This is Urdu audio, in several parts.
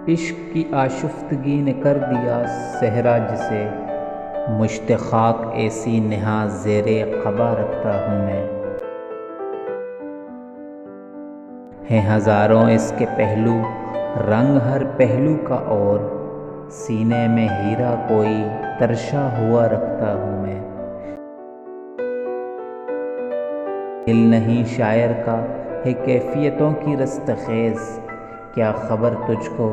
عشق کی آشفتگی نے کر دیا صحرا جسے، مشت خاک ایسی نہا زیر قبا رکھتا ہوں میں۔ ہیں ہزاروں اس کے پہلو، رنگ ہر پہلو کا اور، سینے میں ہیرا کوئی ترشا ہوا رکھتا ہوں میں۔ دل نہیں شاعر کا ہے کیفیتوں کی رستخیز، کیا خبر تجھ کو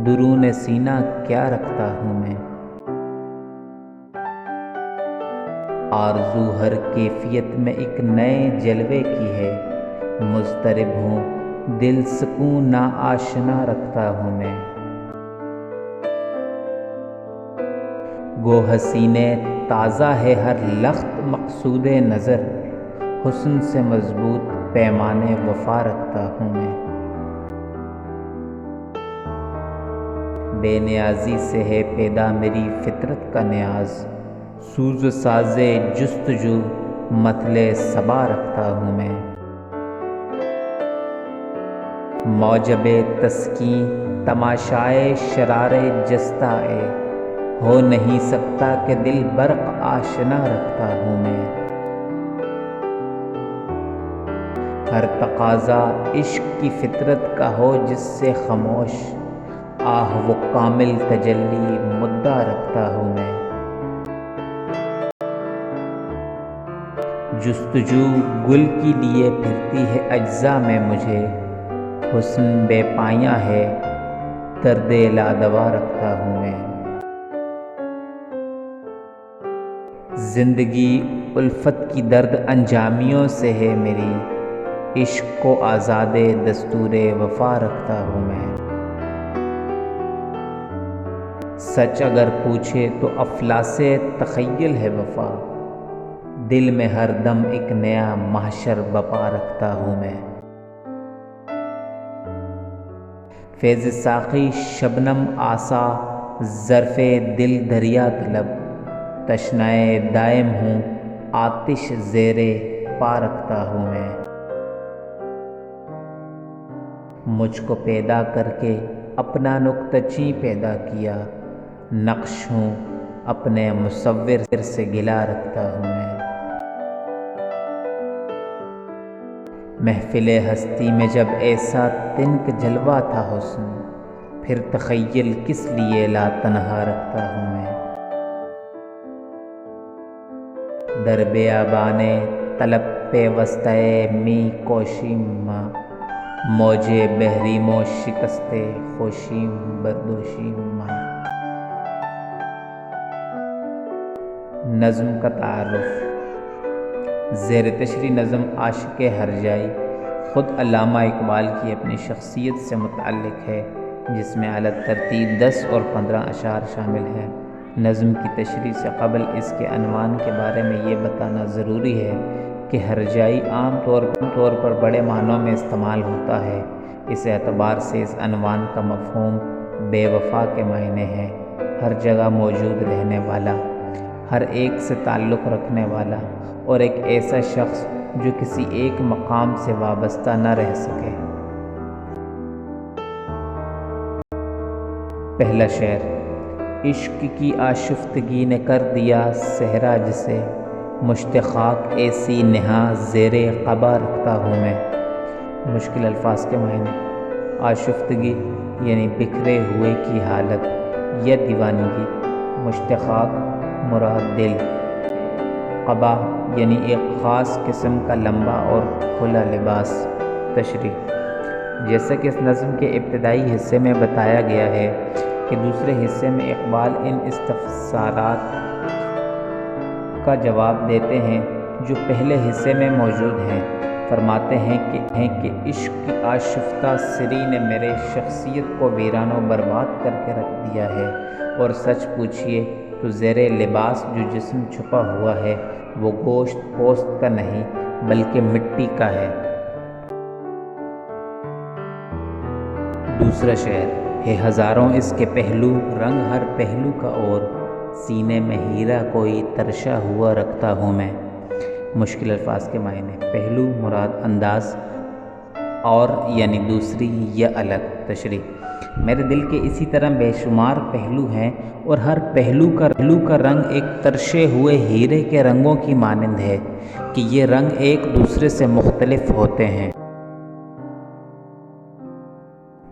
درون سینہ کیا رکھتا ہوں میں۔ آرزو ہر کیفیت میں ایک نئے جلوے کی ہے، مضطرب ہوں دل سکون نا آشنا رکھتا ہوں میں۔ گو حسین تازہ ہے ہر لخت مقصود نظر، حسن سے مضبوط پیمانے وفا رکھتا ہوں میں۔ بے نیازی سے ہے پیدا میری فطرت کا نیاز، سوز و ساز جستجو مطلع صبا رکھتا ہوں میں۔ موجب تسکین تماشائے شرار جستہ ہو نہیں سکتا کہ دل برق آشنا رکھتا ہوں میں۔ ہر تقاضا عشق کی فطرت کا ہو جس سے خاموش، آہ وہ کامل تجلی مدعا رکھتا ہوں میں۔ جستجو گل کی لیے پھرتی ہے اجزا میں مجھے، حسن بے پایاں ہے درد لادوا رکھتا ہوں میں۔ زندگی الفت کی درد انجامیوں سے ہے میری، عشق کو آزاد دستور وفا رکھتا ہوں میں۔ سچ اگر پوچھے تو افلاس تخیل ہے وفا، دل میں ہر دم ایک نیا محشر بپا رکھتا ہوں میں۔ فیض ساقی شبنم آسا ظرف دل دریا طلب، تشنائے دائم ہوں آتش زیر پا رکھتا ہوں میں۔ مجھ کو پیدا کر کے اپنا نقطہ چیں پیدا کیا، نقش ہوں اپنے مصور سے گلا رکھتا ہوں میں۔ محفل ہستی میں جب ایسا تنک جلوہ تھا حسن، پھر تخیل کس لیے لا تنہا رکھتا ہوں میں۔ در بیابان طلب پیوستہ می کوشیم، موجے بحریم و شکستے خوشیم بردوشیم۔ نظم کا تعارف۔ زیر تشریح نظم عاشق ہرجائی خود علامہ اقبال کی اپنی شخصیت سے متعلق ہے، جس میں اعلیٰ ترتیب 10 اور 15 اشعار شامل ہیں۔ نظم کی تشریح سے قبل اس کے عنوان کے بارے میں یہ بتانا ضروری ہے کہ ہرجائی عام طور پر بڑے معنوں میں استعمال ہوتا ہے۔ اس اعتبار سے اس عنوان کا مفہوم بے وفا کے معنی ہے، ہر جگہ موجود رہنے والا، ہر ایک سے تعلق رکھنے والا، اور ایک ایسا شخص جو کسی ایک مقام سے وابستہ نہ رہ سکے۔ پہلا شعر۔ عشق کی آشفتگی نے کر دیا صحرا جسے، مشت خاک ایسی نہا زیر قبا رکھتا ہوں میں۔ مشکل الفاظ کے معنی۔ آشفتگی یعنی بکھرے ہوئے کی حالت یا دیوانگی، مشت خاک مراد دل، قبا یعنی ایک خاص قسم کا لمبا اور کھلا لباس۔ تشریح۔ جیسا کہ اس نظم کے ابتدائی حصے میں بتایا گیا ہے کہ دوسرے حصے میں اقبال ان استفسارات کا جواب دیتے ہیں جو پہلے حصے میں موجود ہیں۔ فرماتے ہیں کہ عشق کی آشفتہ سری نے میرے شخصیت کو ویران و برباد کر کے رکھ دیا ہے، اور سچ پوچھئے تو زیر لباس جو جسم چھپا ہوا ہے وہ گوشت پوست کا نہیں بلکہ مٹی کا ہے۔ دوسرا شعر۔ ہے ہزاروں اس کے پہلو، رنگ ہر پہلو کا اور، سینے میں ہیرا کوئی ترشا ہوا رکھتا ہوں میں۔ مشکل الفاظ کے معنی۔ پہلو مراد انداز، اور یعنی دوسری یا الگ۔ تشریح۔ میرے دل کے اسی طرح بے شمار پہلو ہیں اور ہر پہلو کا رنگ ایک ترشے ہوئے ہیرے کے رنگوں کی مانند ہے کہ یہ رنگ ایک دوسرے سے مختلف ہوتے ہیں۔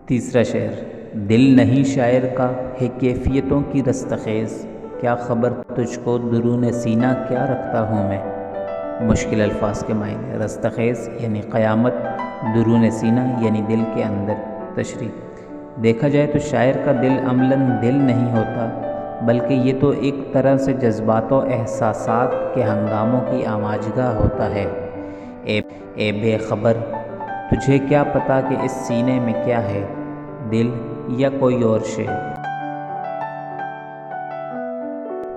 تیسرا شعر، دل نہیں شاعر کا ہے کیفیتوں کی رستخیز، کیا خبر تجھ کو درون سینہ کیا رکھتا ہوں میں۔ مشکل الفاظ کے معنی، رستخیز یعنی قیامت، درون سینہ یعنی دل کے اندر۔ تشریح، دیکھا جائے تو شاعر کا دل عملاً دل نہیں ہوتا، بلکہ یہ تو ایک طرح سے جذبات و احساسات کے ہنگاموں کی آماجگاہ ہوتا ہے۔ اے بے خبر، تجھے کیا پتا کہ اس سینے میں کیا ہے، دل یا کوئی اور شے۔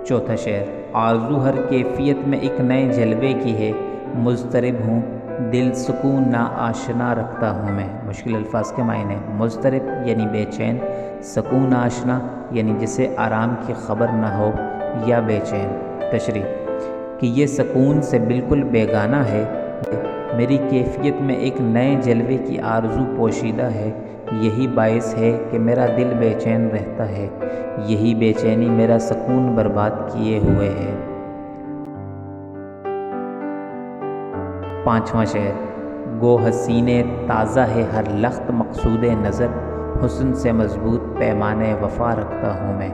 چوتھا شعر، آرزو ہر کیفیت میں ایک نئے جلوے کی ہے، مضطرب ہوں دل سکون نا آشنا رکھتا ہوں میں۔ مشکل الفاظ کے معنی، مضطرب یعنی بے چین، سکون آشنا یعنی جسے آرام کی خبر نہ ہو یا بے چین۔ تشریح، کہ یہ سکون سے بالکل بیگانہ ہے، میری کیفیت میں ایک نئے جلوے کی آرزو پوشیدہ ہے، یہی باعث ہے کہ میرا دل بے چین رہتا ہے، یہی بے چینی میرا سکون برباد کیے ہوئے ہے۔ پانچواں شعر، گو حسینے تازہ ہے ہر لخت مقصود نظر، حسن سے مضبوط پیمانے وفا رکھتا ہوں میں۔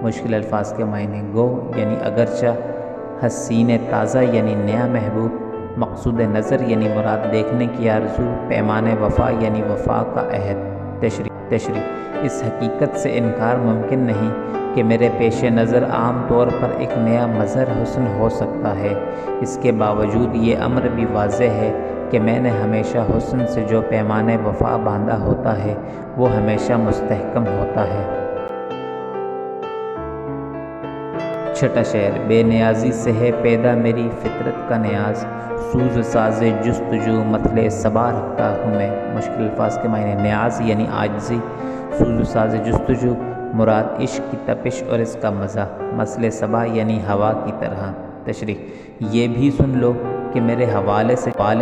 مشکل الفاظ کے معنی، گو یعنی اگرچہ، حسین تازہ یعنی نیا محبوب، مقصود نظر یعنی مراد دیکھنے کی آرزو، پیمانے وفا یعنی وفا کا عہد۔ تشریح، اس حقیقت سے انکار ممکن نہیں کہ میرے پیش نظر عام طور پر ایک نیا مظہر حسن ہو سکتا ہے، اس کے باوجود یہ امر بھی واضح ہے کہ میں نے ہمیشہ حسن سے جو پیمانے وفا باندھا ہوتا ہے وہ ہمیشہ مستحکم ہوتا ہے۔ چھٹا شعر، بے نیازی سے ہے پیدا میری فطرت کا نیاز، سوز ساز جستجو مطلع صبا رکھتا ہوں میں۔ مشکل الفاظ کے معنی، نیاز یعنی عاجزی، سوز ساز جستجو مراد عشق کی تپش اور اس کا مزہ، مطلع صبا یعنی ہوا کی طرح۔ تشریح، یہ بھی سن لو کہ میرے حوالے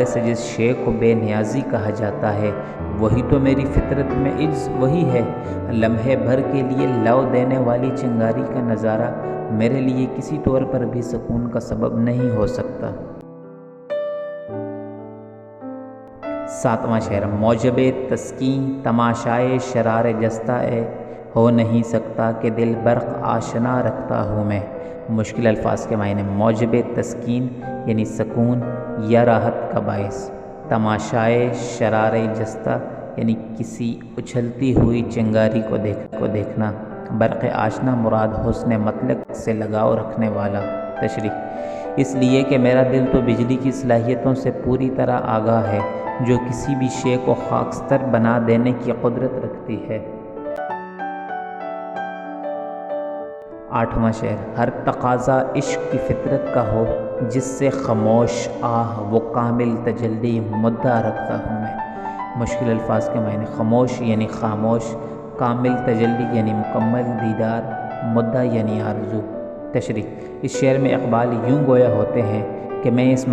سے جس شے کو بے نیازی کہا جاتا ہے وہی تو میری فطرت میں عجز وہی ہے۔ لمحے بھر کے لیے لو دینے والی چنگاری کا نظارہ میرے لیے کسی طور پر بھی سکون کا سبب نہیں ہو سکتا۔ ساتواں شعر، موجب تسکین تماشائے شرار جستہ ہو نہیں سکتا کہ دل برق آشنا رکھتا ہوں میں۔ مشکل الفاظ کے معنی، موجب تسکین یعنی سکون یا راحت کا باعث، تماشائے شرار جستہ یعنی کسی اچھلتی ہوئی چنگاری کو دیکھنا، برق آشنا مراد حسن مطلق سے لگاؤ رکھنے والا۔ تشریح، اس لیے کہ میرا دل تو بجلی کی صلاحیتوں سے پوری طرح آگاہ ہے جو کسی بھی شے کو خاکستر بنا دینے کی قدرت رکھتی ہے۔ آٹھواں شعر، ہر تقاضا عشق کی فطرت کا ہو جس سے خاموش آہ وہ کامل تجلی مدعا رکھتا ہوں میں۔ مشکل الفاظ کے معنی، خاموش یعنی خاموش، کامل تجلی یعنی مکمل دیدار، مدعا یعنی آرزو۔ تشریح، اس شعر میں اقبال یوں گویا ہوتے ہیں کہ میں اس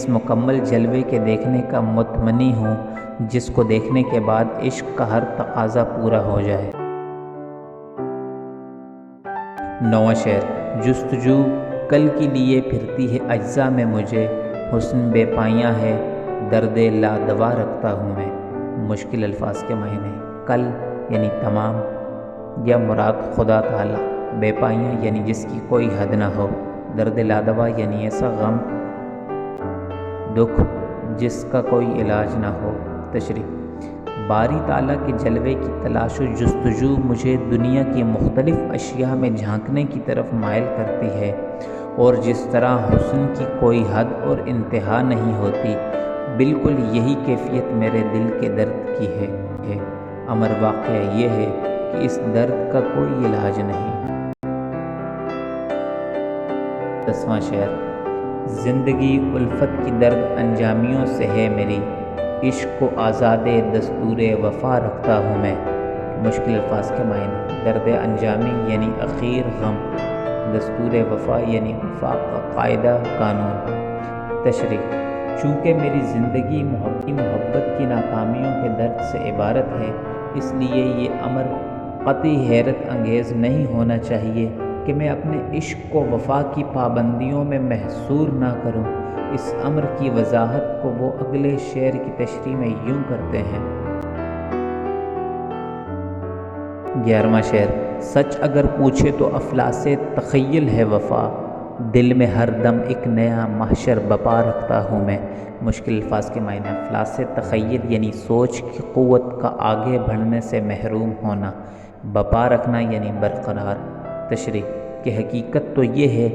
مکمل جلوے کے دیکھنے کا متمنی ہوں جس کو دیکھنے کے بعد عشق کا ہر تقاضا پورا ہو جائے۔ نواں شعر، جستجو کل کے لیے پھرتی ہے اجزا میں مجھے، حسن بے پائیاں ہے درد لادوا رکھتا ہوں میں۔ مشکل الفاظ کے معنی، کل یعنی تمام یا مراد خدا تعالی، بے پائیاں یعنی جس کی کوئی حد نہ ہو، درد لادوا یعنی ایسا غم دکھ جس کا کوئی علاج نہ ہو۔ تشریح، باری تعالیٰ کے جلوے کی تلاش و جستجو مجھے دنیا کی مختلف اشیاء میں جھانکنے کی طرف مائل کرتی ہے، اور جس طرح حسن کی کوئی حد اور انتہا نہیں ہوتی، بالکل یہی کیفیت میرے دل کے درد کی ہے۔ امر واقعہ یہ ہے کہ اس درد کا کوئی علاج نہیں۔ 10واں شعر، زندگی الفت کی درد انجامیوں سے ہے میری، عشق کو آزاد دستور وفا رکھتا ہوں میں۔ مشکل الفاظ کے معنی، درد انجامی یعنی اخیر غم، دستور وفا یعنی وفا کا قاعدہ قانون۔ تشریح، چونکہ میری زندگی محبت کی ناکامیوں کے درد سے عبارت ہے، اس لیے یہ امر قطعی حیرت انگیز نہیں ہونا چاہیے کہ میں اپنے عشق کو وفا کی پابندیوں میں محصور نہ کروں۔ اس امر کی وضاحت کو وہ اگلے شعر کی تشریح میں یوں کرتے ہیں۔ 11واں شعر۔ سچ اگر پوچھے تو افلاس تخیل ہے وفا، دل میں ہر دم ایک نیا محشر بپا رکھتا ہوں میں۔ مشکل الفاظ کے معنی۔ افلاس تخیل یعنی سوچ کی قوت کا آگے بڑھنے سے محروم ہونا، بپا رکھنا یعنی برقرار۔ تشریح کہ حقیقت تو یہ ہے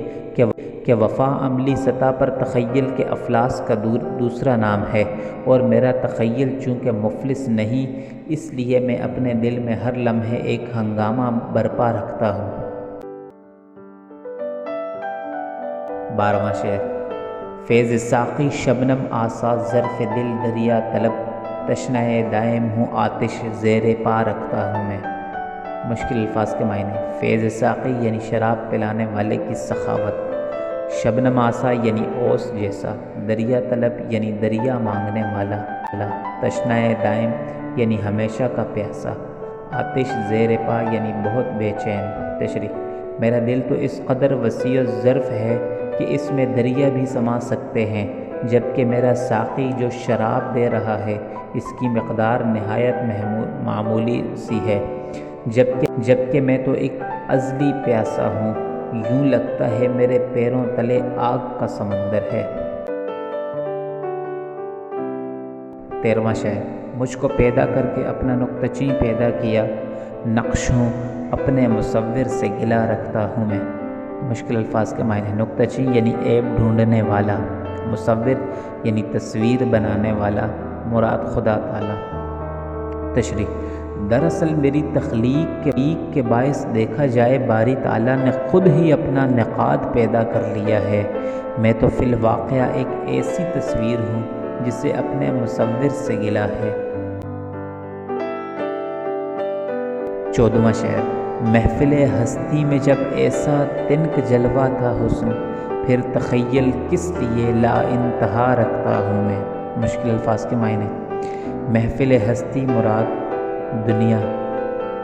کہ وفا عملی سطح پر تخیل کے افلاس کا دوسرا نام ہے، اور میرا تخیل چونکہ مفلس نہیں، اس لیے میں اپنے دل میں ہر لمحے ایک ہنگامہ برپا رکھتا ہوں۔ 12واں شعر۔ فیض ساقی شبنم آسا ظرف دل دریا طلب، تشنہ دائم ہوں آتش زیر پا رکھتا ہوں میں۔ مشکل الفاظ کے معنی۔ فیض ساقی یعنی شراب پلانے والے کی سخاوت، شبنم آسا یعنی اوس جیسا، دریا طلب یعنی دریا مانگنے والا، تشنہ دائم یعنی ہمیشہ کا پیاسا، آتش زیر پا یعنی بہت بے چین۔ تشریح میرا دل تو اس قدر وسیع و ظرف ہے کہ اس میں دریا بھی سما سکتے ہیں، جبکہ میرا ساقی جو شراب دے رہا ہے اس کی مقدار نہایت معمولی سی ہے، جبکہ میں تو ایک ازلی پیاسا ہوں، یوں لگتا ہے میرے پیروں تلے آگ کا سمندر ہے۔ 13واں شعر۔ مجھ کو پیدا کر کے اپنا نقطہ چین پیدا کیا، نقشوں اپنے مصور سے گلا رکھتا ہوں میں۔ مشکل الفاظ کے معنی۔ نقطہ چین یعنی عیب ڈھونڈنے والا، مصور یعنی تصویر بنانے والا، مراد خدا تعالی۔ تشریح دراصل میری تخلیق کے باعث دیکھا جائے باری تعالیٰ نے خود ہی اپنا نقاد پیدا کر لیا ہے، میں تو فی الواقعہ ایک ایسی تصویر ہوں جسے اپنے مصور سے گلا ہے۔ 14واں شعر۔ محفل ہستی میں جب ایسا تنک جلوہ تھا حسن، پھر تخیل کس لیے لا انتہا رکھتا ہوں میں۔ مشکل الفاظ کے معنی۔ محفل ہستی مراد دنیا،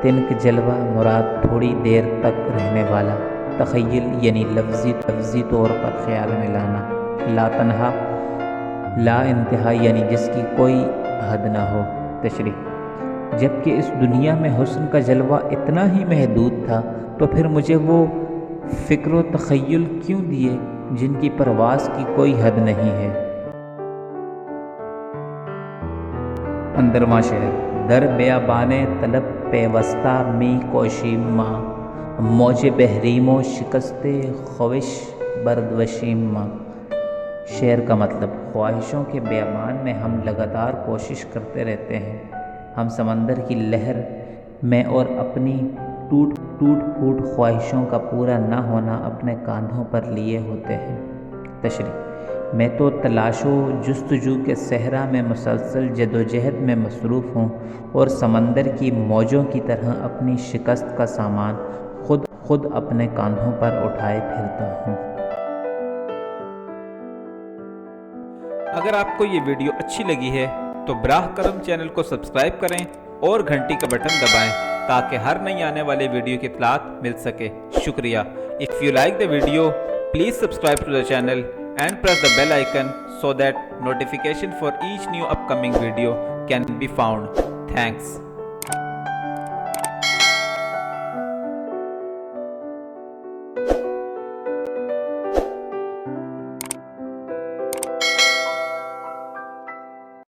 تنک جلوہ مراد تھوڑی دیر تک رہنے والا، تخیل یعنی لفظی طور پر خیال میں لانا، لا تنہا لا انتہا یعنی جس کی کوئی حد نہ ہو۔ تشریح جبکہ اس دنیا میں حسن کا جلوہ اتنا ہی محدود تھا، تو پھر مجھے وہ فکر و تخیل کیوں دیے جن کی پرواز کی کوئی حد نہیں ہے۔ 15واں شعر۔ در بیابان طلب پیوستہ می کوشیم ماں، موج بحریم و شکست خوش بردوشیم ماں۔ شعر کا مطلب۔ خواہشوں کے بیابان میں ہم لگاتار کوشش کرتے رہتے ہیں، ہم سمندر کی لہر میں اور اپنی ٹوٹ پھوٹ خواہشوں کا پورا نہ ہونا اپنے کاندھوں پر لیے ہوتے ہیں۔ تشریح میں تو تلاش و جستجو کے صحرا میں مسلسل جدوجہد میں مصروف ہوں، اور سمندر کی موجوں کی طرح اپنی شکست کا سامان خود اپنے کاندھوں پر اٹھائے پھرتا ہوں۔ اگر آپ کو یہ ویڈیو اچھی لگی ہے تو براہ کرم چینل کو سبسکرائب کریں اور گھنٹی کا بٹن دبائیں تاکہ ہر نئی آنے والے ویڈیو کی اطلاعات مل سکے۔ شکریہ۔ If you like the video, please subscribe to the channel and press the bell icon so that notification for each new upcoming video can be found. Thanks.